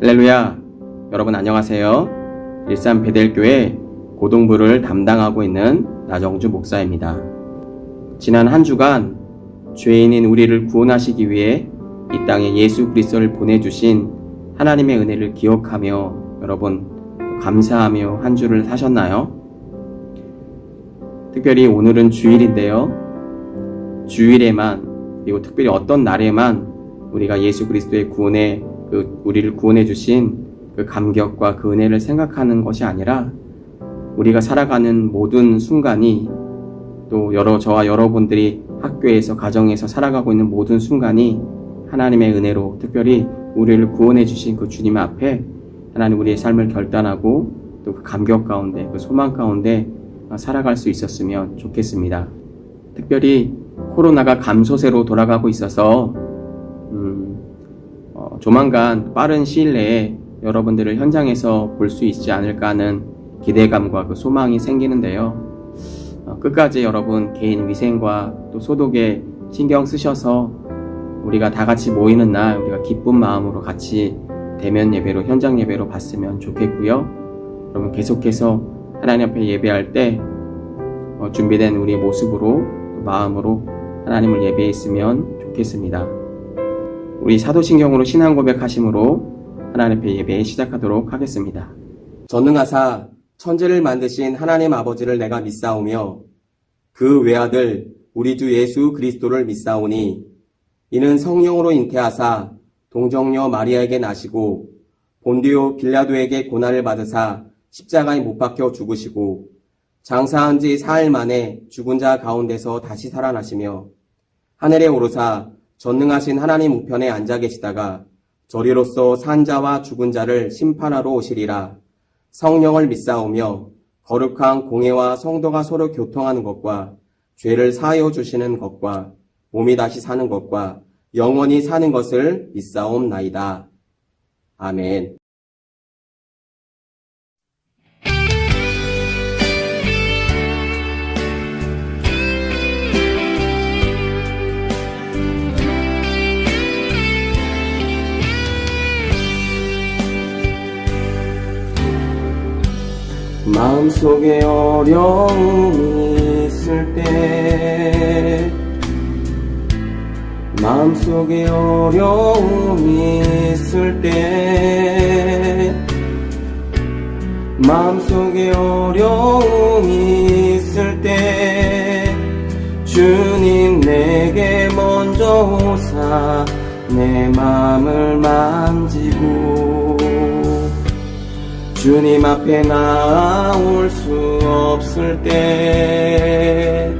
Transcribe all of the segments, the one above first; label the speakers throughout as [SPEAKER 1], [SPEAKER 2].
[SPEAKER 1] 할렐루야! 여러분 안녕하세요. 일산 베델교회 고등부를 담당하고 있는 나정주 목사입니다. 지난 한 주간 죄인인 우리를 구원하시기 위해 이 땅에 예수 그리스도를 보내주신 하나님의 은혜를 기억하며 여러분 감사하며 한 주를 사셨나요? 특별히 오늘은 주일인데요. 주일에만 그리고 특별히 어떤 날에만 우리가 예수 그리스도의 구원에 우리를 구원해 주신 그 감격과 그 은혜를 생각하는 것이 아니라 우리가 살아가는 모든 순간이 또 저와 여러분들이 학교에서 가정에서 살아가고 있는 모든 순간이 하나님의 은혜로 특별히 우리를 구원해 주신 그 주님 앞에 하나님 우리의 삶을 결단하고 또 그 감격 가운데 그 소망 가운데 살아갈 수 있었으면 좋겠습니다. 특별히 코로나가 감소세로 돌아가고 있어서 조만간 빠른 시일 내에 여러분들을 현장에서 볼 수 있지 않을까 하는 기대감과 그 소망이 생기는데요. 끝까지 여러분 개인 위생과 또 소독에 신경 쓰셔서 우리가 다 같이 모이는 날 우리가 기쁜 마음으로 같이 대면 예배로 현장 예배로 봤으면 좋겠고요. 여러분 계속해서 하나님 앞에 예배할 때 준비된 우리의 모습으로 마음으로 하나님을 예배했으면 좋겠습니다. 우리 사도신경으로 신앙 고백하심으로 하나님 앞에 예배 시작하도록 하겠습니다. 전능하사 천지를 만드신 하나님 아버지를 내가 믿사오며 그 외아들 우리 주 예수 그리스도를 믿사오니 이는 성령으로 잉태하사 동정녀 마리아에게 나시고 본디오 빌라도에게 고난을 받으사 십자가에 못 박혀 죽으시고 장사한 지 4일 만에 죽은 자 가운데서 다시 살아나시며 하늘에 오르사 전능하신 하나님 우편에 앉아 계시다가 저리로서 산 자와 죽은 자를 심판하러 오시리라. 성령을 믿사오며 거룩한 공회와 성도가 서로 교통하는 것과 죄를 사하여 주시는 것과 몸이 다시 사는 것과 영원히 사는 것을 믿사옵나이다. 아멘. 마음속에 어려움이 있을 때 마음속에 어려움이 있을 때 마음속에 어려움이 있을 때 주님 내게 먼저 오사 내 마음을 만지고 주님 앞에 나올 수 없을 때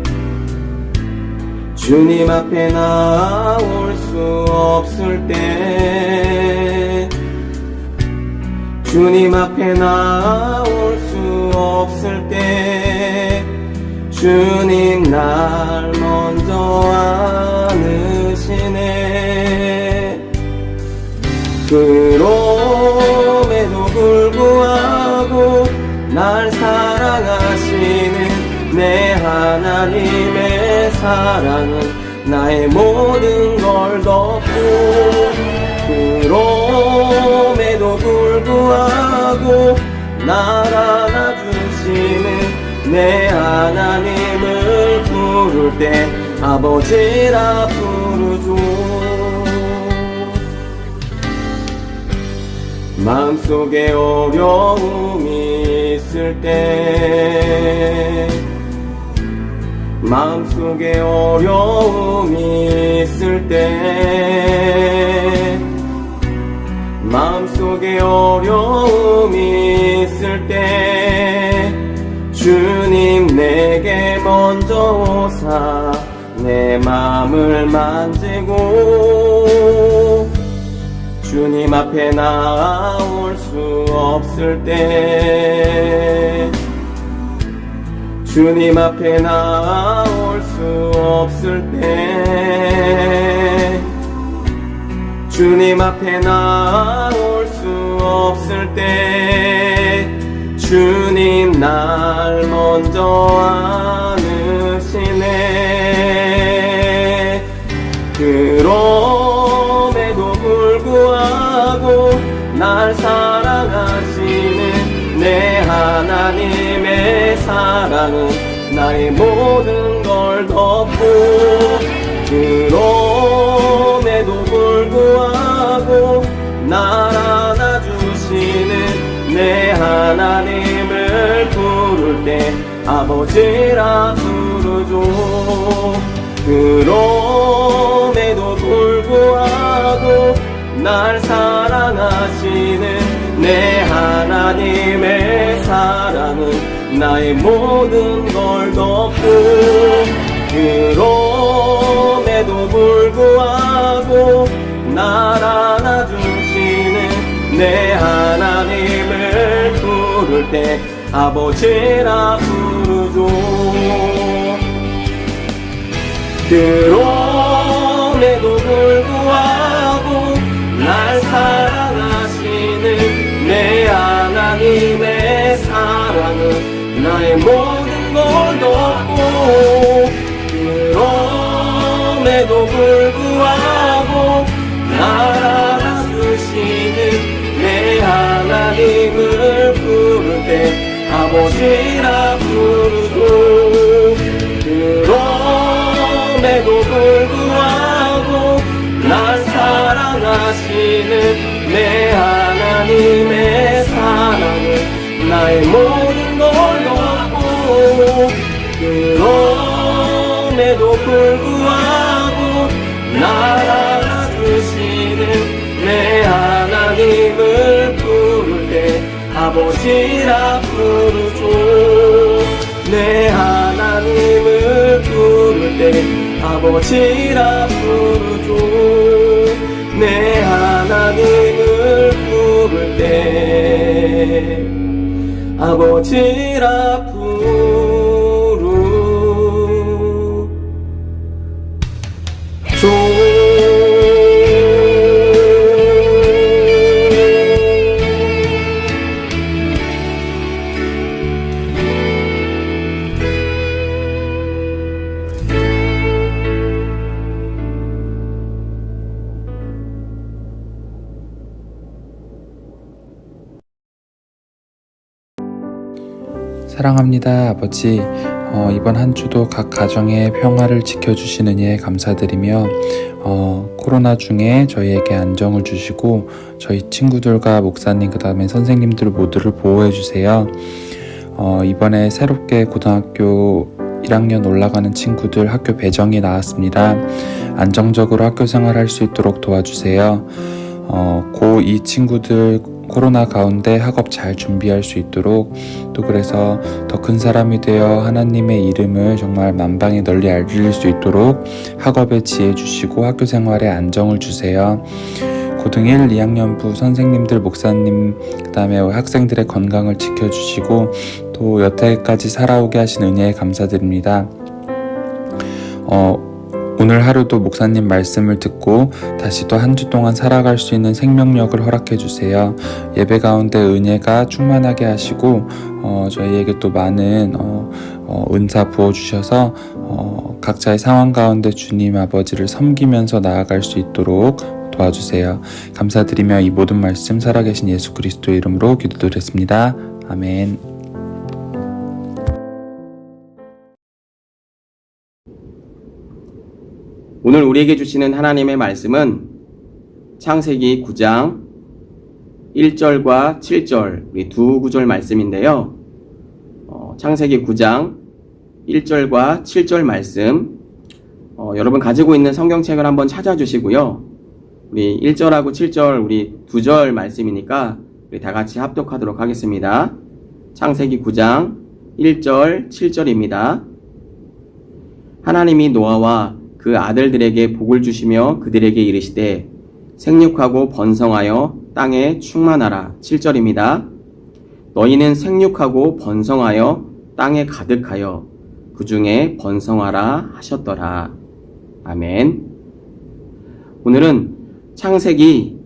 [SPEAKER 1] 주님 앞에 나올 수 없을 때 주님 앞에 나올 수 없을 때 주님 날 먼저 안으시네. 그럼에도 불구하고 날 사랑하시는 내 하나님의 사랑은 나의 모든 걸 덮고 그럼에도 불구하고 날 안아주시는 내 하나님을 부를 때 아버지라 부르죠. 마음속에 어려움이 있을 때 마음속에 어려움이 있을 때 마음속에 어려움이 있을 때 주님 내게 먼저 오사 내 마음을 만지고 주님 앞에 나올 수 없을 때 주님 앞에 나올 수 없을 때 주님 앞에 나올 수 없을 때 주님 날 먼저 안으시네. 그럼에도 불구하고 날 날 사랑하시는 내 하나님의 사랑은 나의 모든 걸 덮고 그럼에도 불구하고 날 안아주시는 내 하나님을 부를 때 아버지라 부르죠. 그럼에도 불구하고 날 사랑하시는 내 하나님의 사랑은 나의 모든 걸 덮고 그럼에도 불구하고 날 안아주시는 내 하나님을 부를 때 아버지라 부르죠. 그럼에도 불구하고 날 사랑하시는 내 하나님의 사랑은 나의 모든 걸 덮고 그럼에도 불구하고 날 안아주시는 내 하나님을 부를 때 아버지라 부르고 그럼에도 불구하고 날 사랑하시는 내 하나님의 사랑은 나의 모든 걸 덮고 그럼에도 불구하고 날 안아주시는 내 하나님을 부를 때 아버지라 부르죠. 내 하나님을 부를 때 아버지라 부르죠. 내 하나님을 부를 때 아버지라 부르죠.
[SPEAKER 2] 사랑합니다, 아버지. 이번 한 주도 각 가정의 평화를 지켜주신 은혜에 감사드리며 코로나 중에 저희에게 안정을 주시고 저희 친구들과 목사님 그 다음에 선생님들 모두를 보호해 주세요. 이번에 새롭게 고등학교 1학년 올라가는 친구들 학교 배정이 나왔습니다. 안정적으로 학교 생활할 수 있도록 도와주세요. 고2 친구들 코로나 가운데 학업 잘 준비할 수 있도록 또 그래서 더 큰 사람이 되어 하나님의 이름을 정말 만방에 널리 알릴 수 있도록 학업에 지혜 주시고 학교 생활에 안정을 주세요. 고등 1, 2학년부 선생님들, 목사님, 그 다음에 학생들의 건강을 지켜주시고 또 여태까지 살아오게 하신 은혜에 감사드립니다. 오늘 하루도 목사님 말씀을 듣고 다시 또 한 주 동안 살아갈 수 있는 생명력을 허락해 주세요. 예배 가운데 은혜가 충만하게 하시고 저희에게 또 많은 은사 부어주셔서 각자의 상황 가운데 주님 아버지를 섬기면서 나아갈 수 있도록 도와주세요. 감사드리며 이 모든 말씀 살아계신 예수 그리스도의 이름으로 기도드렸습니다. 아멘.
[SPEAKER 1] 오늘 우리에게 주시는 하나님의 말씀은 창세기 9장 1절과 7절 우리 두 구절 말씀인데요. 창세기 9장 1절과 7절 말씀 여러분 가지고 있는 성경책을 한번 찾아주시고요. 우리 1절하고 7절 우리 두 절 말씀이니까 우리 다 같이 합독하도록 하겠습니다. 창세기 9장 1절 7절입니다. 하나님이 노아와 그 아들들에게 복을 주시며 그들에게 이르시되 생육하고 번성하여 땅에 충만하라. 7절입니다. 너희는 생육하고 번성하여 땅에 가득하여 그 중에 번성하라 하셨더라. 아멘. 오늘은 창세기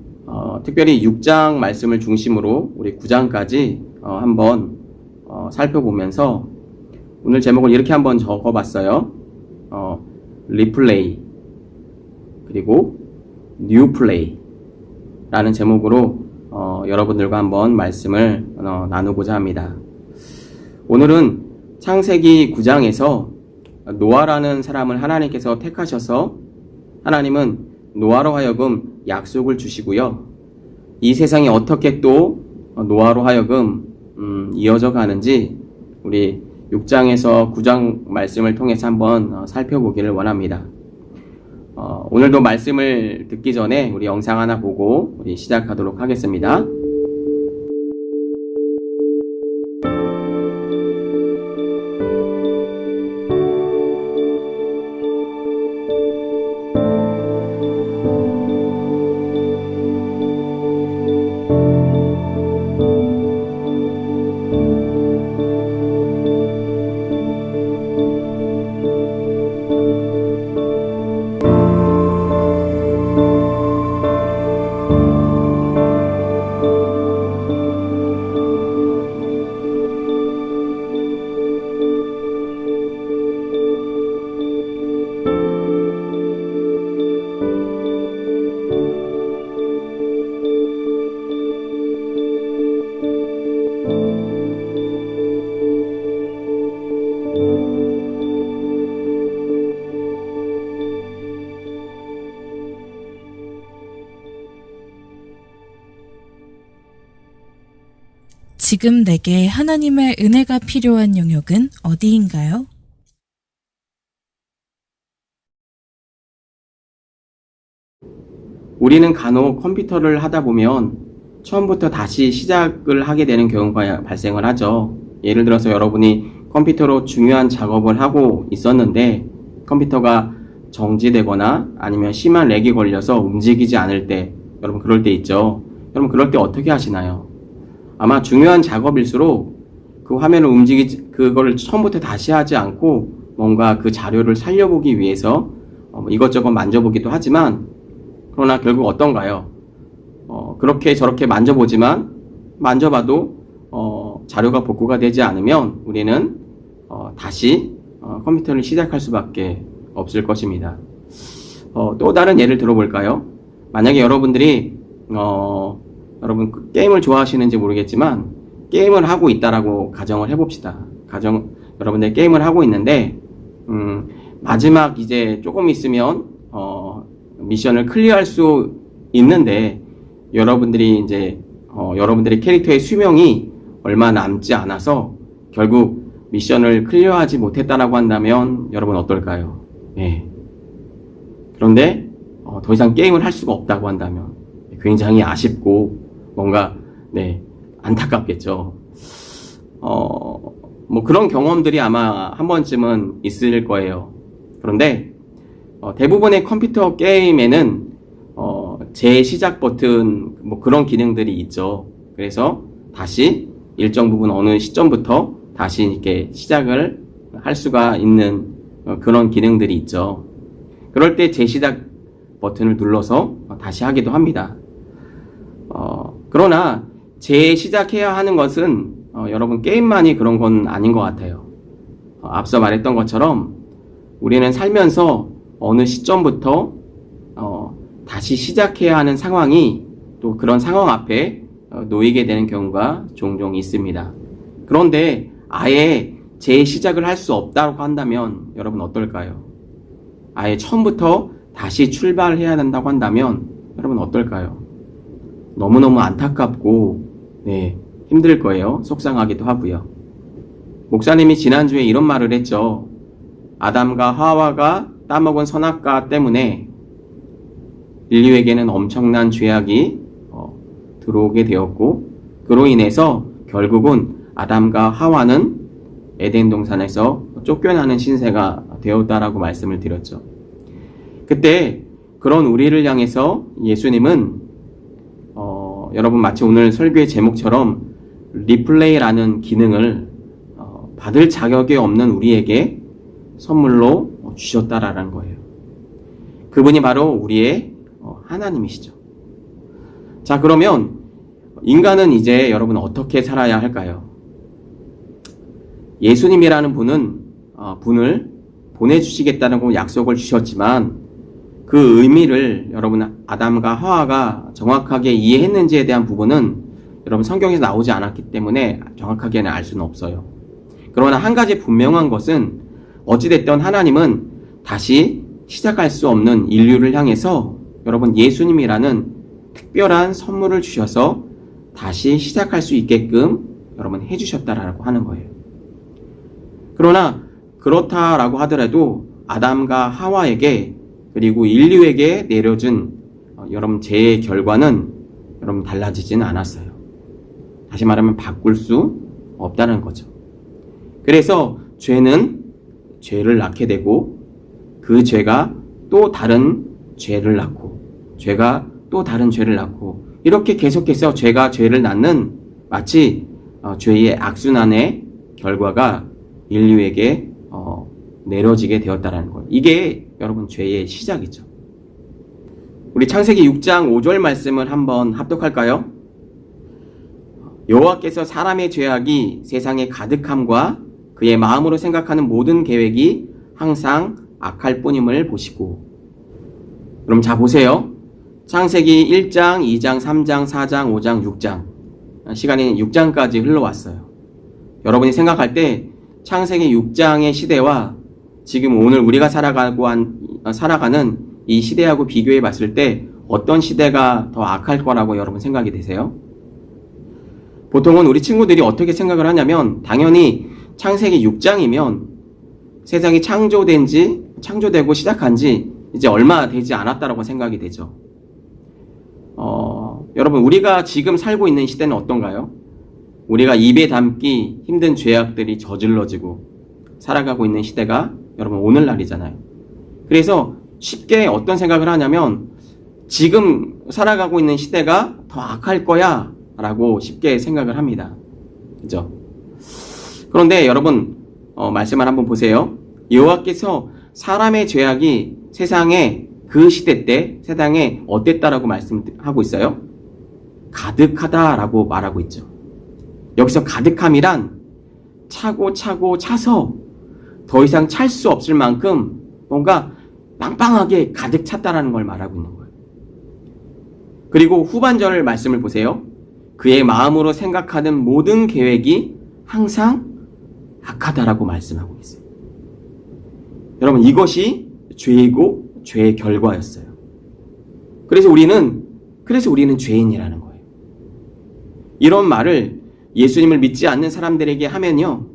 [SPEAKER 1] 특별히 6장 말씀을 중심으로 우리 9장까지 한번 살펴보면서 오늘 제목을 이렇게 한번 적어봤어요. 리플레이 그리고 뉴플레이 라는 제목으로 여러분들과 한번 말씀을 나누고자 합니다. 오늘은 창세기 9장에서 노아라는 사람을 하나님께서 택하셔서 하나님은 노아로 하여금 약속을 주시고요. 이 세상이 어떻게 또 노아로 하여금 이어져 가는지 우리 6장에서 9장 말씀을 통해서 한번 살펴보기를 원합니다. 오늘도 말씀을 듣기 전에 우리 영상 하나 보고 우리 시작하도록 하겠습니다.
[SPEAKER 3] 지금 내게 하나님의 은혜가 필요한 영역은 어디인가요?
[SPEAKER 1] 우리는 간혹 컴퓨터를 하다 보면 처음부터 다시 시작을 하게 되는 경우가 발생을 하죠. 예를 들어서 여러분이 컴퓨터로 중요한 작업을 하고 있었는데 컴퓨터가 정지되거나 아니면 심한 렉이 걸려서 움직이지 않을 때, 여러분 그럴 때 있죠. 여러분 그럴 때 어떻게 하시나요? 아마 중요한 작업일수록 그 화면을 그거를 처음부터 다시 하지 않고 뭔가 그 자료를 살려보기 위해서 이것저것 만져보기도 하지만, 그러나 결국 어떤가요? 그렇게 저렇게 만져보지만 만져봐도 자료가 복구가 되지 않으면 우리는 다시 컴퓨터를 시작할 수밖에 없을 것입니다. 또 다른 예를 들어볼까요? 만약에 여러분들이 여러분 게임을 좋아하시는지 모르겠지만 게임을 하고 있다라고 가정을 해봅시다. 여러분들 게임을 하고 있는데 마지막 이제 조금 있으면 미션을 클리어할 수 있는데 여러분들이 이제 여러분들의 캐릭터의 수명이 얼마 남지 않아서 결국 미션을 클리어하지 못했다라고 한다면 여러분 어떨까요? 네. 그런데 더 이상 게임을 할 수가 없다고 한다면 굉장히 아쉽고 뭔가 안타깝겠죠. 뭐 그런 경험들이 아마 한 번쯤은 있을 거예요. 그런데 대부분의 컴퓨터 게임에는 재시작 버튼 뭐 그런 기능들이 있죠. 그래서 다시 일정 부분 어느 시점부터 다시 이렇게 시작을 할 수가 있는 그런 기능들이 있죠. 그럴 때 재시작 버튼을 눌러서 다시 하기도 합니다. 그러나 재시작해야 하는 것은 여러분 게임만이 그런 건 아닌 것 같아요. 앞서 말했던 것처럼 우리는 살면서 어느 시점부터 다시 시작해야 하는 상황이 또 그런 상황 앞에 놓이게 되는 경우가 종종 있습니다. 그런데 아예 재시작을 할 수 없다고 한다면 여러분 어떨까요? 아예 처음부터 다시 출발해야 된다고 한다면 여러분 어떨까요? 너무너무 안타깝고 힘들 거예요. 속상하기도 하고요. 목사님이 지난주에 이런 말을 했죠. 아담과 하와가 따먹은 선악과 때문에 인류에게는 엄청난 죄악이 들어오게 되었고, 그로 인해서 결국은 아담과 하와는 에덴 동산에서 쫓겨나는 신세가 되었다라고 말씀을 드렸죠. 그때 그런 우리를 향해서 예수님은 여러분 마치 오늘 설교의 제목처럼 리플레이라는 기능을 받을 자격이 없는 우리에게 선물로 주셨다라는 거예요. 그분이 바로 우리의 하나님이시죠. 자, 그러면 인간은 이제 여러분 어떻게 살아야 할까요? 예수님이라는 분을 보내주시겠다는 약속을 주셨지만 그 의미를 여러분 아담과 하와가 정확하게 이해했는지에 대한 부분은 여러분 성경에서 나오지 않았기 때문에 정확하게는 알 수는 없어요. 그러나 한 가지 분명한 것은 어찌됐든 하나님은 다시 시작할 수 없는 인류를 향해서 여러분 예수님이라는 특별한 선물을 주셔서 다시 시작할 수 있게끔 여러분 해주셨다라고 하는 거예요. 그러나 그렇다라고 하더라도 아담과 하와에게 그리고 인류에게 내려준 여러분 죄의 결과는 여러분 달라지지는 않았어요. 다시 말하면 바꿀 수 없다는 거죠. 그래서 죄는 죄를 낳게 되고 그 죄가 또 다른 죄를 낳고 죄가 또 다른 죄를 낳고 이렇게 계속해서 죄가 죄를 낳는 마치 죄의 악순환의 결과가 인류에게 내려지게 되었다는 거예요. 이게 여러분 죄의 시작이죠. 우리 창세기 6장 5절 말씀을 한번 합독할까요? 여호와께서 사람의 죄악이 세상에 가득함과 그의 마음으로 생각하는 모든 계획이 항상 악할 뿐임을 보시고. 그럼 자 보세요. 창세기 1장, 2장, 3장, 4장, 5장, 6장 시간이 6장까지 흘러왔어요. 여러분이 생각할 때 창세기 6장의 시대와 지금 오늘 우리가 살아가는 이 시대하고 비교해 봤을 때 어떤 시대가 더 악할 거라고 여러분 생각이 되세요? 보통은 우리 친구들이 어떻게 생각을 하냐면 당연히 창세기 6장이면 세상이 창조되고 시작한 지 이제 얼마 되지 않았다라고 생각이 되죠. 여러분 우리가 지금 살고 있는 시대는 어떤가요? 우리가 입에 담기 힘든 죄악들이 저질러지고 살아가고 있는 시대가 여러분 오늘날이잖아요. 그래서 쉽게 어떤 생각을 하냐면 지금 살아가고 있는 시대가 더 악할 거야 라고 쉽게 생각을 합니다. 그죠? 그런데 여러분 말씀을 한번 보세요. 여호와께서 사람의 죄악이 세상에 그 시대 때 세상에 어땠다라고 말씀하고 있어요? 가득하다라고 말하고 있죠. 여기서 가득함이란 차고 차서 더 이상 찰 수 없을 만큼 뭔가 빵빵하게 가득 찼다라는 걸 말하고 있는 거예요. 그리고 후반절 말씀을 보세요. 그의 마음으로 생각하는 모든 계획이 항상 악하다라고 말씀하고 있어요. 여러분 이것이 죄이고 죄의 결과였어요. 그래서 우리는 죄인이라는 거예요. 이런 말을 예수님을 믿지 않는 사람들에게 하면요.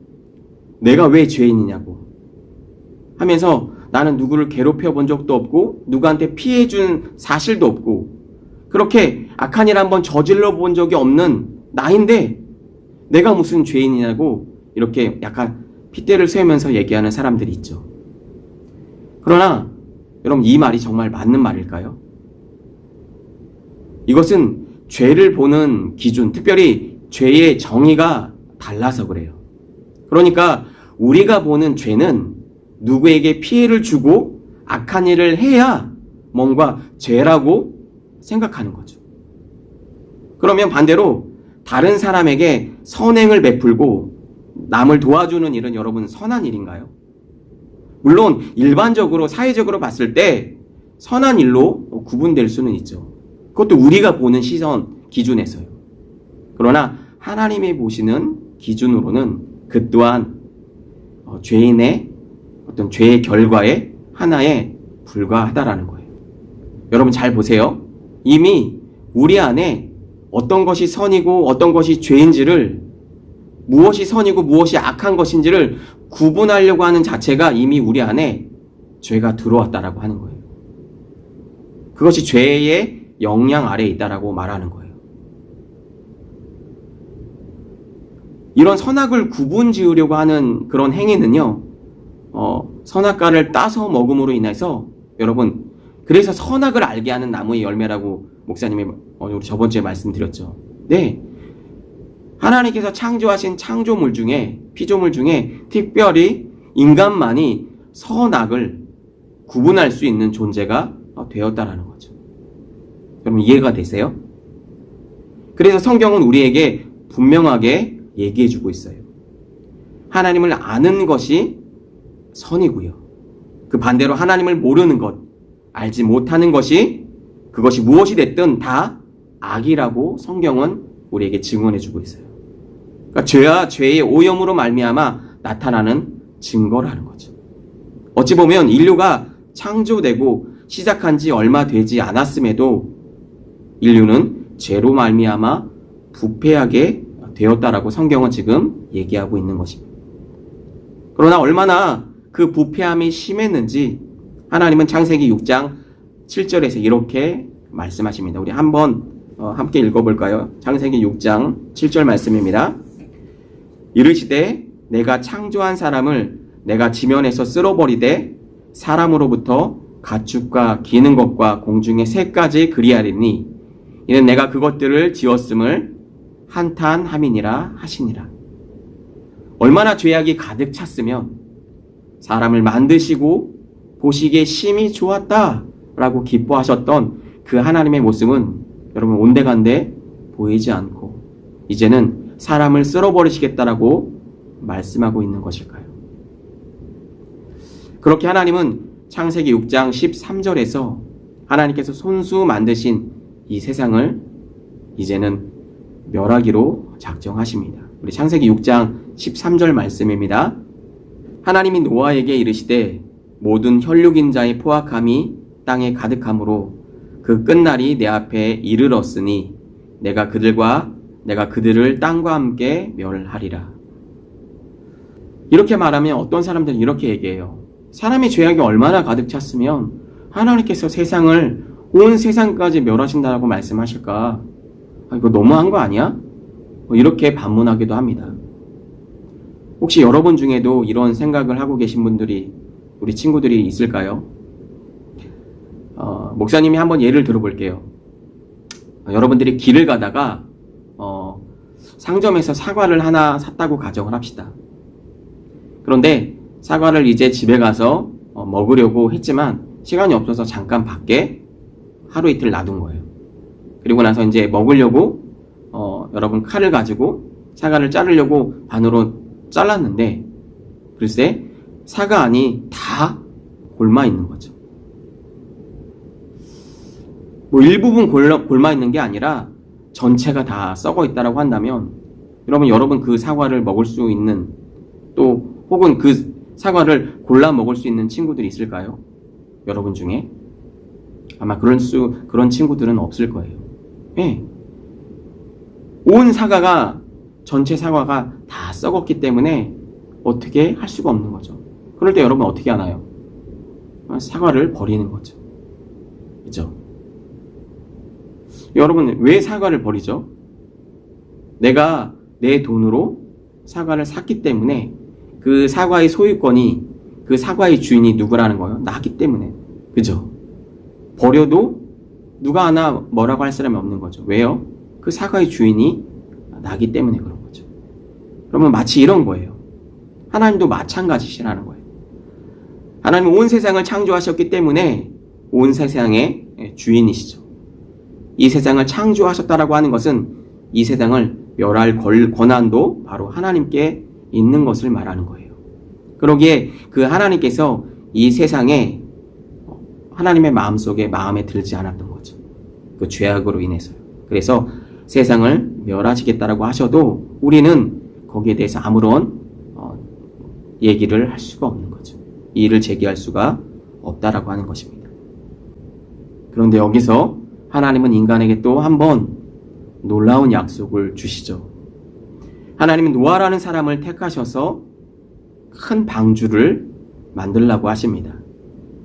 [SPEAKER 1] 내가 왜 죄인이냐고 하면서 나는 누구를 괴롭혀 본 적도 없고 누구한테 피해 준 사실도 없고 그렇게 악한 일 한번 저질러 본 적이 없는 나인데 내가 무슨 죄인이냐고 이렇게 약간 핏대를 세우면서 얘기하는 사람들이 있죠. 그러나 여러분 이 말이 정말 맞는 말일까요? 이것은 죄를 보는 기준, 특별히 죄의 정의가 달라서 그래요. 그러니까 우리가 보는 죄는 누구에게 피해를 주고 악한 일을 해야 뭔가 죄라고 생각하는 거죠. 그러면 반대로 다른 사람에게 선행을 베풀고 남을 도와주는 일은 여러분 선한 일인가요? 물론 일반적으로 사회적으로 봤을 때 선한 일로 구분될 수는 있죠. 그것도 우리가 보는 시선 기준에서요. 그러나 하나님이 보시는 기준으로는 그 또한 죄인의 어떤 죄의 결과에 하나에 불과하다라는 거예요. 여러분 잘 보세요. 이미 우리 안에 어떤 것이 선이고 어떤 것이 죄인지를 무엇이 선이고 무엇이 악한 것인지를 구분하려고 하는 자체가 이미 우리 안에 죄가 들어왔다라고 하는 거예요. 그것이 죄의 영향 아래에 있다라고 말하는 거예요. 이런 선악을 구분 지으려고 하는 그런 행위는요, 선악과를 따서 먹음으로 인해서 여러분, 그래서 선악을 알게 하는 나무의 열매라고 목사님이 우리 저번 주에 말씀드렸죠. 네. 하나님께서 창조하신 피조물 중에 특별히 인간만이 선악을 구분할 수 있는 존재가 되었다라는 거죠. 여러분 이해가 되세요? 그래서 성경은 우리에게 분명하게 얘기해주고 있어요. 하나님을 아는 것이 선이고요. 그 반대로 하나님을 모르는 것, 알지 못하는 것이 그것이 무엇이 됐든 다 악이라고 성경은 우리에게 증언해주고 있어요. 그러니까 죄와 죄의 오염으로 말미암아 나타나는 증거라는 거죠. 어찌 보면 인류가 창조되고 시작한 지 얼마 되지 않았음에도 인류는 죄로 말미암아 부패하게 되었다라고 성경은 지금 얘기하고 있는 것입니다. 그러나 얼마나 그 부패함이 심했는지 하나님은 창세기 6장 7절에서 이렇게 말씀하십니다. 우리 한번 함께 읽어볼까요? 창세기 6장 7절 말씀입니다. 이르시되 내가 창조한 사람을 내가 지면에서 쓸어버리되 사람으로부터 가축과 기는 것과 공중의 새까지 그리하리니 이는 내가 그것들을 지었음을 한탄함이니라 하시니라. 얼마나 죄악이 가득 찼으면 사람을 만드시고 보시기에 심히 좋았다라고 기뻐하셨던 그 하나님의 모습은 여러분 온데간데 보이지 않고 이제는 사람을 쓸어버리시겠다라고 말씀하고 있는 것일까요? 그렇게 하나님은 창세기 6장 13절에서 하나님께서 손수 만드신 이 세상을 이제는 멸하기로 작정하십니다. 우리 창세기 6장 13절 말씀입니다. 하나님이 노아에게 이르시되 모든 혈육인 자의 포악함이 땅에 가득함으로 그 끝날이 내 앞에 이르렀으니 내가 그들을 땅과 함께 멸하리라. 이렇게 말하면 어떤 사람들은 이렇게 얘기해요. 사람의 죄악이 얼마나 가득 찼으면 하나님께서 온 세상까지 멸하신다라고 말씀하실까? 이거 너무한 거 아니야? 이렇게 반문하기도 합니다. 혹시 여러분 중에도 이런 생각을 하고 계신 분들이 우리 친구들이 있을까요? 목사님이 한번 예를 들어볼게요. 여러분들이 길을 가다가 상점에서 사과를 하나 샀다고 가정을 합시다. 그런데 사과를 이제 집에 가서 먹으려고 했지만 시간이 없어서 잠깐 밖에 하루 이틀 놔둔 거예요. 그리고 나서 이제 먹으려고 여러분 칼을 가지고 사과를 자르려고 반으로 잘랐는데 글쎄 사과 안이 다 골마 있는 거죠. 뭐 일부분 골마 있는 게 아니라 전체가 다 썩어 있다라고 한다면 여러분 그 사과를 먹을 수 있는 또 혹은 그 사과를 골라 먹을 수 있는 친구들이 있을까요? 여러분 중에? 아마 그런 친구들은 없을 거예요. 예. 온 사과가 전체 사과가 다 썩었기 때문에 어떻게 할 수가 없는 거죠. 그럴 때 여러분 어떻게 하나요? 사과를 버리는 거죠. 그죠? 여러분 왜 사과를 버리죠? 내가 내 돈으로 사과를 샀기 때문에 그 사과의 소유권이 그 사과의 주인이 누구라는 거예요? 나기 때문에. 그죠? 버려도 누가 하나 뭐라고 할 사람이 없는 거죠. 왜요? 그 사과의 주인이 나기 때문에 그런 거죠. 그러면 마치 이런 거예요. 하나님도 마찬가지시라는 거예요. 하나님은 온 세상을 창조하셨기 때문에 온 세상의 주인이시죠. 이 세상을 창조하셨다라고 하는 것은 이 세상을 멸할 권한도 바로 하나님께 있는 것을 말하는 거예요. 그러기에 그 하나님께서 이 세상에 하나님의 마음에 들지 않았던 거죠. 그 죄악으로 인해서요. 그래서 세상을 멸하시겠다라고 하셔도 우리는 거기에 대해서 아무런 얘기를 할 수가 없는 거죠. 이의를 제기할 수가 없다라고 하는 것입니다. 그런데 여기서 하나님은 인간에게 또 한 번 놀라운 약속을 주시죠. 하나님은 노아라는 사람을 택하셔서 큰 방주를 만들라고 하십니다.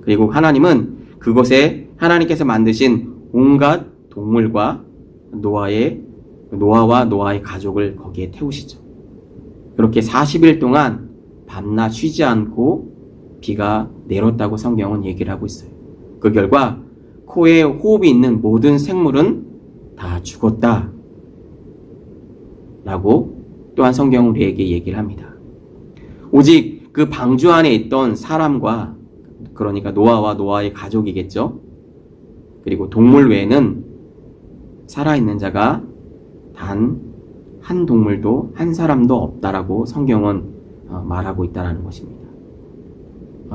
[SPEAKER 1] 그리고 하나님은 그곳에 하나님께서 만드신 온갖 동물과 노아와 노아의 가족을 거기에 태우시죠. 그렇게 40일 동안 밤낮 쉬지 않고 비가 내렸다고 성경은 얘기를 하고 있어요. 그 결과 코에 호흡이 있는 모든 생물은 다 죽었다 라고 또한 성경은 우리에게 얘기를 합니다. 오직 그 방주 안에 있던 사람과 그러니까 노아와 노아의 가족이겠죠. 그리고 동물 외에는 살아있는 자가 단 한 동물도 한 사람도 없다라고 성경은 말하고 있다는 것입니다.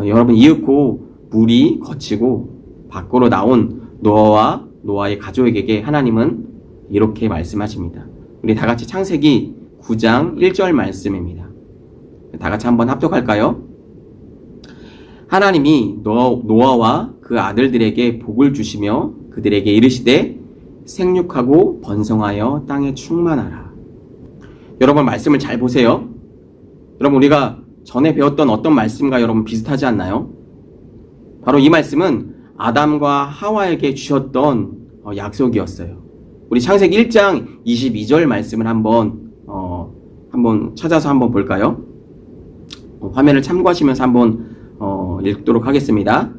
[SPEAKER 1] 여러분 이윽고 물이 거치고 밖으로 나온 노아와 노아의 가족에게 하나님은 이렇게 말씀하십니다. 우리 다 같이 창세기 9장 1절 말씀입니다. 다 같이 한번 합독할까요? 하나님이 노아와 그 아들들에게 복을 주시며 그들에게 이르시되 생육하고 번성하여 땅에 충만하라. 여러분 말씀을 잘 보세요. 여러분 우리가 전에 배웠던 어떤 말씀과 여러분 비슷하지 않나요? 바로 이 말씀은 아담과 하와에게 주셨던 약속이었어요. 우리 창세기 1장 22절 말씀을 한번 찾아서 한번 볼까요? 화면을 참고하시면서 한번 읽도록 하겠습니다.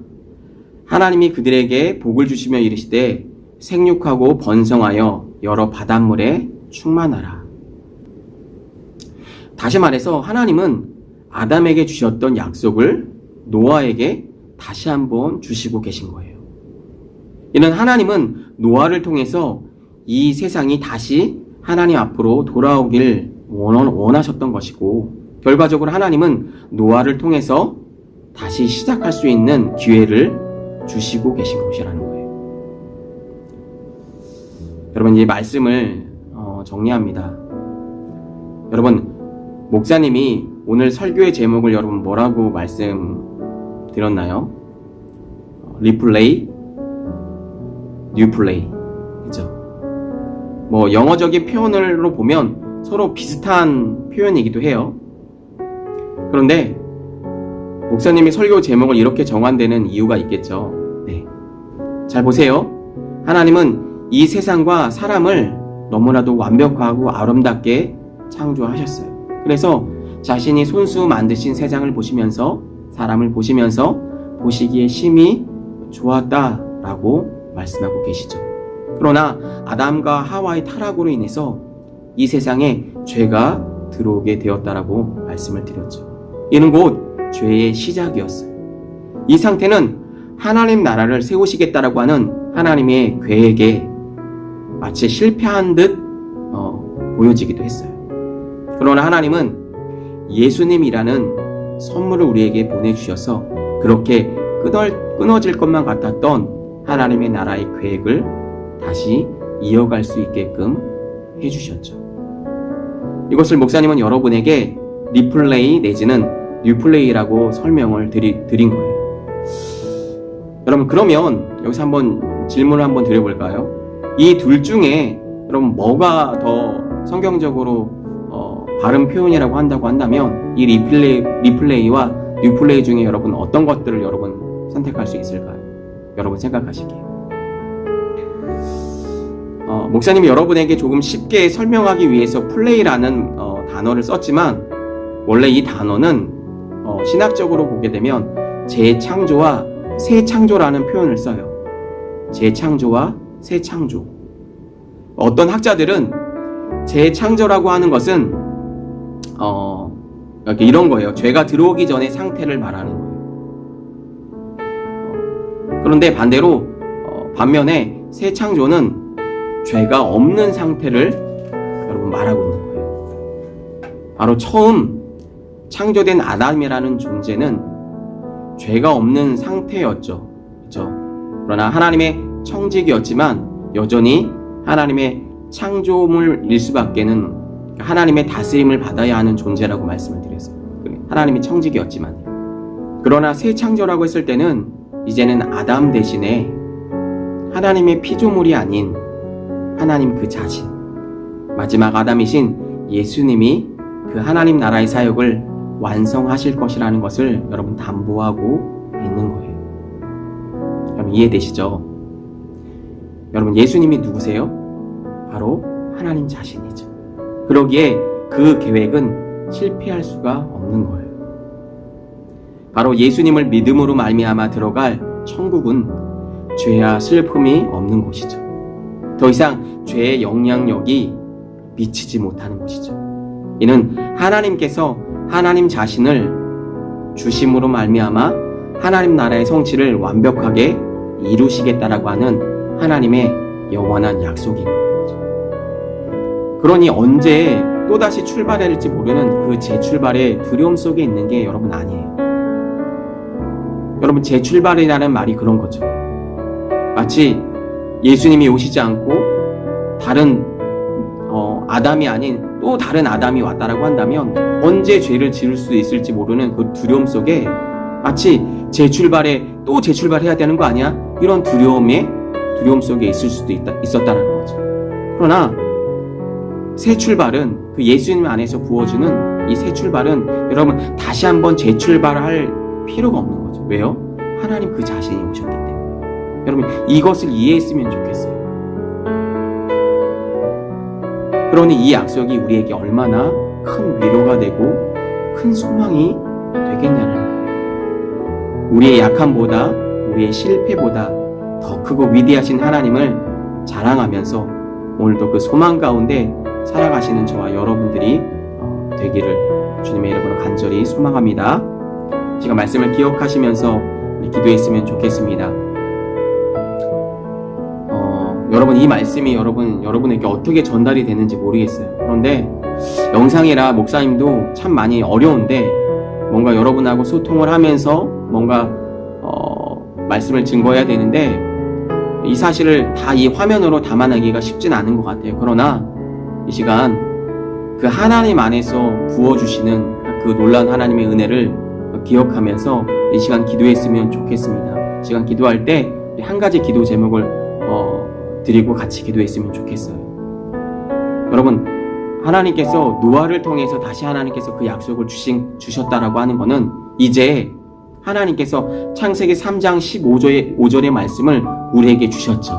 [SPEAKER 1] 하나님이 그들에게 복을 주시며 이르시되 생육하고 번성하여 여러 바닷물에 충만하라. 다시 말해서 하나님은 아담에게 주셨던 약속을 노아에게 다시 한번 주시고 계신 거예요. 이는 하나님은 노아를 통해서 이 세상이 다시 하나님 앞으로 돌아오길 원하셨던 것이고, 결과적으로 하나님은 노아를 통해서 다시 시작할 수 있는 기회를 주시고 계신 것이라는 거예요. 여러분 이 말씀을 정리합니다. 여러분 목사님이 오늘 설교의 제목을 여러분 뭐라고 말씀드렸나요? 리플레이, 뉴플레이, 그죠? 뭐 영어적인 표현으로 보면 서로 비슷한 표현이기도 해요. 그런데 목사님이 설교 제목을 이렇게 정한 데는 이유가 있겠죠. 네. 잘 보세요. 하나님은 이 세상과 사람을 너무나도 완벽하고 아름답게 창조하셨어요. 그래서 자신이 손수 만드신 세상을 보시면서, 사람을 보시면서 보시기에 심히 좋았다라고 말씀하고 계시죠. 그러나 아담과 하와의 타락으로 인해서 이 세상에 죄가 들어오게 되었다라고 말씀을 드렸죠. 이는 곧 죄의 시작이었어요. 이 상태는 하나님 나라를 세우시겠다라고 하는 하나님의 계획에 마치 실패한 듯 보여지기도 했어요. 그러나 하나님은 예수님이라는 선물을 우리에게 보내주셔서 그렇게 끊어질 것만 같았던 하나님의 나라의 계획을 다시 이어갈 수 있게끔 해주셨죠. 이것을 목사님은 여러분에게 리플레이 내지는 뉴플레이라고 설명을 드린 거예요. 여러분 그러면 여기서 한번 질문을 한번 드려볼까요? 이 둘 중에 여러분 뭐가 더 성경적으로 바른 표현이라고 한다면 이 리플레이와 뉴플레이 중에 여러분 어떤 것들을 여러분 선택할 수 있을까요? 여러분 생각하시기에. 목사님이 여러분에게 조금 쉽게 설명하기 위해서 플레이라는 단어를 썼지만 원래 이 단어는 신학적으로 보게 되면 재창조와 새 창조라는 표현을 써요. 재창조와 새 창조. 어떤 학자들은 재창조라고 하는 것은 이렇게 이런 거예요. 죄가 들어오기 전의 상태를 말하는 거예요. 그런데 반대로 반면에 새 창조는 죄가 없는 상태를 여러분 말하고 있는 거예요. 바로 처음 창조된 아담이라는 존재는 죄가 없는 상태였죠. 그렇죠? 그러나 하나님의 청직이었지만 여전히 하나님의 창조물일 수밖에는 하나님의 다스림을 받아야 하는 존재라고 말씀을 드렸어요. 하나님이 청직이었지만. 그러나 새 창조라고 했을 때는 이제는 아담 대신에 하나님의 피조물이 아닌 하나님 그 자신, 마지막 아담이신 예수님이 그 하나님 나라의 사역을 완성하실 것이라는 것을 여러분 담보하고 있는 거예요. 여러분 이해되시죠? 여러분 예수님이 누구세요? 바로 하나님 자신이죠. 그러기에 그 계획은 실패할 수가 없는 거예요. 바로 예수님을 믿음으로 말미암아 들어갈 천국은 죄와 슬픔이 없는 곳이죠. 더 이상 죄의 영향력이 미치지 못하는 것이죠. 이는 하나님께서 하나님 자신을 주심으로 말미암아 하나님 나라의 성취를 완벽하게 이루시겠다라고 하는 하나님의 영원한 약속인 거죠. 그러니 언제 또다시 출발해야 할지 모르는 그 재출발의 두려움 속에 있는 게 여러분 아니에요. 여러분 재출발이라는 말이 그런 거죠. 마치 예수님이 오시지 않고 다른 아담이 아닌 또 다른 아담이 왔다라고 한다면 언제 죄를 지을 수 있을지 모르는 그 두려움 속에 마치 또 재출발해야 되는 거 아니야? 이런 두려움 속에 있을 수도 있었다는 거죠. 그러나 새 출발은 그 예수님 안에서 부어주는 이 새 출발은 여러분 다시 한번 재출발할 필요가 없는 거죠. 왜요? 하나님 그 자신이 오셨기 때문에. 여러분 이것을 이해했으면 좋겠어요. 그러니 이 약속이 우리에게 얼마나 큰 위로가 되고 큰 소망이 되겠냐는 거예요. 우리의 약함보다 우리의 실패보다 더 크고 위대하신 하나님을 자랑하면서 오늘도 그 소망 가운데 살아가시는 저와 여러분들이 되기를 주님의 이름으로 간절히 소망합니다. 제가 말씀을 기억하시면서 우리 기도했으면 좋겠습니다. 여러분 이 말씀이 여러분에게 어떻게 전달이 되는지 모르겠어요. 그런데 영상이라 목사님도 참 많이 어려운데 뭔가 여러분하고 소통을 하면서 뭔가 말씀을 증거해야 되는데 이 사실을 다 이 화면으로 담아내기가 쉽진 않은 것 같아요. 그러나 이 시간 그 하나님 안에서 부어주시는 그 놀라운 하나님의 은혜를 기억하면서 이 시간 기도했으면 좋겠습니다. 이 시간 기도할 때 한 가지 기도 제목을 드리고 같이 기도했으면 좋겠어요. 여러분 하나님께서 노아를 통해서 다시 하나님께서 그 약속을 주셨다라고 하는 것은 이제 하나님께서 창세기 3장 15절의 말씀을 우리에게 주셨죠.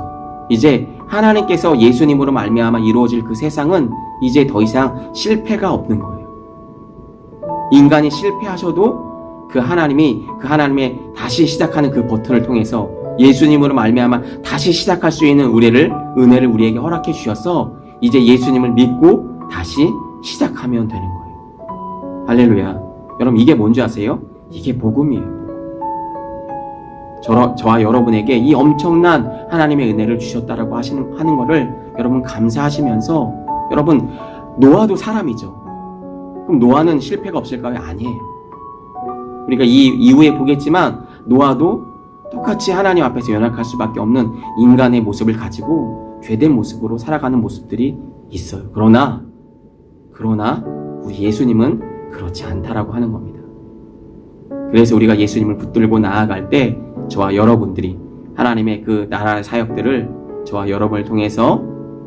[SPEAKER 1] 이제 하나님께서 예수님으로 말미암아 이루어질 그 세상은 이제 더 이상 실패가 없는 거예요. 인간이 실패하셔도 그 하나님의 다시 시작하는 그 버튼을 통해서 예수님으로 말미암아 다시 시작할 수 있는 은혜를 우리에게 허락해 주셔서 이제 예수님을 믿고 다시 시작하면 되는 거예요. 할렐루야. 여러분 이게 뭔지 아세요? 이게 복음이에요. 저와 여러분에게 이 엄청난 하나님의 은혜를 주셨다라고 하는 거를 여러분 감사하시면서 여러분 노아도 사람이죠. 그럼 노아는 실패가 없을까요? 아니에요. 우리가 이후에 보겠지만 노아도 똑같이 하나님 앞에서 연약할 수밖에 없는 인간의 모습을 가지고 죄된 모습으로 살아가는 모습들이 있어요. 그러나 우리 예수님은 그렇지 않다라고 하는 겁니다. 그래서 우리가 예수님을 붙들고 나아갈 때 저와 여러분들이 하나님의 그 나라의 사역들을 저와 여러분을 통해서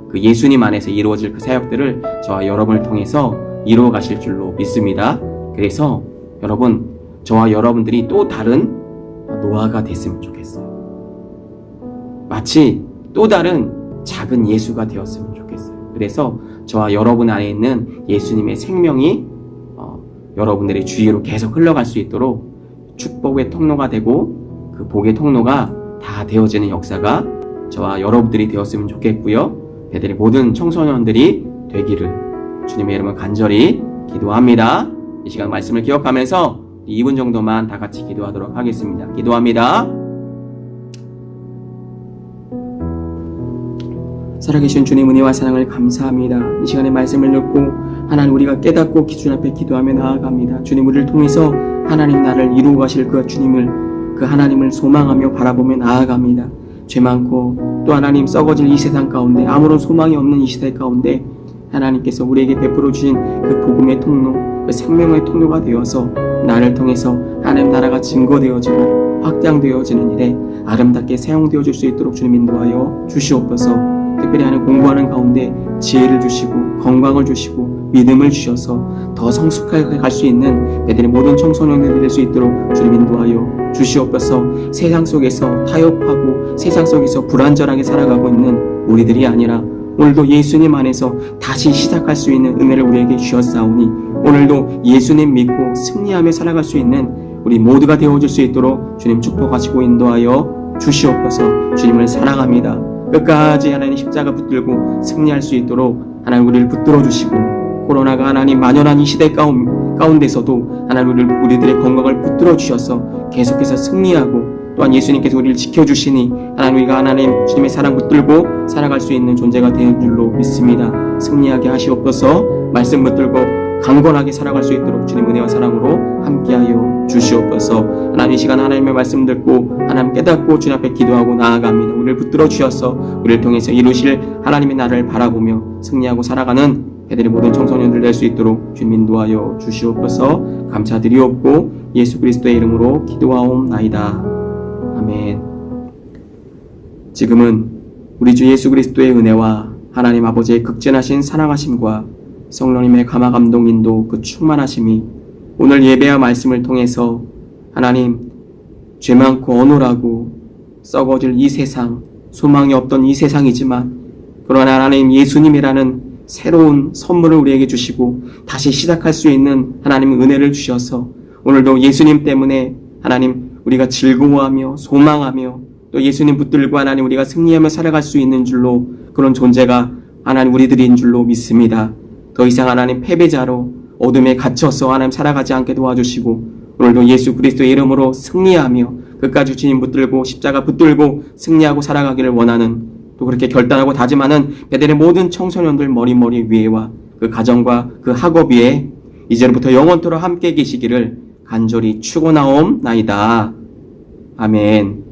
[SPEAKER 1] 그 예수님 안에서 이루어질 그 사역들을 저와 여러분을 통해서 이루어 가실 줄로 믿습니다. 그래서 여러분 저와 여러분들이 또 다른 노아가 됐으면 좋겠어요. 마치 또 다른 작은 예수가 되었으면 좋겠어요. 그래서 저와 여러분 안에 있는 예수님의 생명이 여러분들의 주위로 계속 흘러갈 수 있도록 축복의 통로가 되고 그 복의 통로가 다 되어지는 역사가 저와 여러분들이 되었으면 좋겠고요. 배들의 모든 청소년들이 되기를 주님의 이름으로 간절히 기도합니다. 이 시간 말씀을 기억하면서 2분 정도만 다 같이 기도하도록 하겠습니다. 기도합니다. 살아계신 주님 은혜와 사랑을 감사합니다. 이 시간에 말씀을 듣고 하나님 우리가 깨닫고 기준 앞에 기도하며 나아갑니다. 주님 우리를 통해서 하나님 나를 이루어 가실 그 하나님을 소망하며 바라보며 나아갑니다. 죄 많고 또 하나님 썩어질 이 세상 가운데 아무런 소망이 없는 이 시대 가운데 하나님께서 우리에게 베풀어 주신 그 복음의 통로, 그 생명의 통로가 되어서 나를 통해서 하나님 나라가 증거되어지고 확장되어지는 일에 아름답게 사용되어 줄 수 있도록 주님 인도하여 주시옵소서. 특별히 하나님 공부하는 가운데 지혜를 주시고 건강을 주시고 믿음을 주셔서 더 성숙하게 갈 수 있는 배들의 모든 청소년들이 될 수 있도록 주님 인도하여 주시옵소서. 세상 속에서 타협하고 세상 속에서 불완전하게 살아가고 있는 우리들이 아니라 오늘도 예수님 안에서 다시 시작할 수 있는 은혜를 우리에게 주셨사오니 오늘도 예수님 믿고 승리하며 살아갈 수 있는 우리 모두가 되어줄 수 있도록 주님 축복하시고 인도하여 주시옵소서. 주님을 사랑합니다. 끝까지 하나님 십자가 붙들고 승리할 수 있도록 하나님 우리를 붙들어 주시고 코로나가 하나님 만연한 이 시대 가운데서도 하나님 우리들의 건강을 붙들어 주셔서 계속해서 승리하고 또한 예수님께서 우리를 지켜주시니 하나님 우리가 하나님 주님의 사랑 붙들고 살아갈 수 있는 존재가 되는 줄로 믿습니다. 승리하게 하시옵소서. 말씀 붙들고 강건하게 살아갈 수 있도록 주님 은혜와 사랑으로 함께하여 주시옵소서. 하나님 이 시간 하나님의 말씀 듣고 하나님 깨닫고 주님 앞에 기도하고 나아갑니다. 우리를 붙들어 주셔서 우리를 통해서 이루실 하나님의 나라를 바라보며 승리하고 살아가는 애들의 모든 청소년들 될 수 있도록 주님 인도하여 주시옵소서. 감사드리옵고 예수 그리스도의 이름으로 기도하옵나이다. 아멘. 지금은 우리 주 예수 그리스도의 은혜와 하나님 아버지의 극진하신 사랑하심과 성령님의 감화 감동 인도 그 충만하심이 오늘 예배와 말씀을 통해서 하나님 죄 많고 어눌하고 썩어질 이 세상, 소망이 없던 이 세상이지만 그러나 하나님 예수님이라는 새로운 선물을 우리에게 주시고 다시 시작할 수 있는 하나님의 은혜를 주셔서 오늘도 예수님 때문에 하나님 우리가 즐거워하며 소망하며 또 예수님 붙들고 하나님 우리가 승리하며 살아갈 수 있는 줄로 그런 존재가 하나님 우리들인 줄로 믿습니다. 더 이상 하나님 패배자로 어둠에 갇혀서 하나님 살아가지 않게 도와주시고 오늘도 예수 그리스도의 이름으로 승리하며 끝까지 주님 붙들고 십자가 붙들고 승리하고 살아가기를 원하는 또 그렇게 결단하고 다짐하는 베델의 모든 청소년들 머리 위에와 그 가정과 그 학업 위에 이제부터 영원토록 함께 계시기를 간절히 축원하옵나이다. 아멘.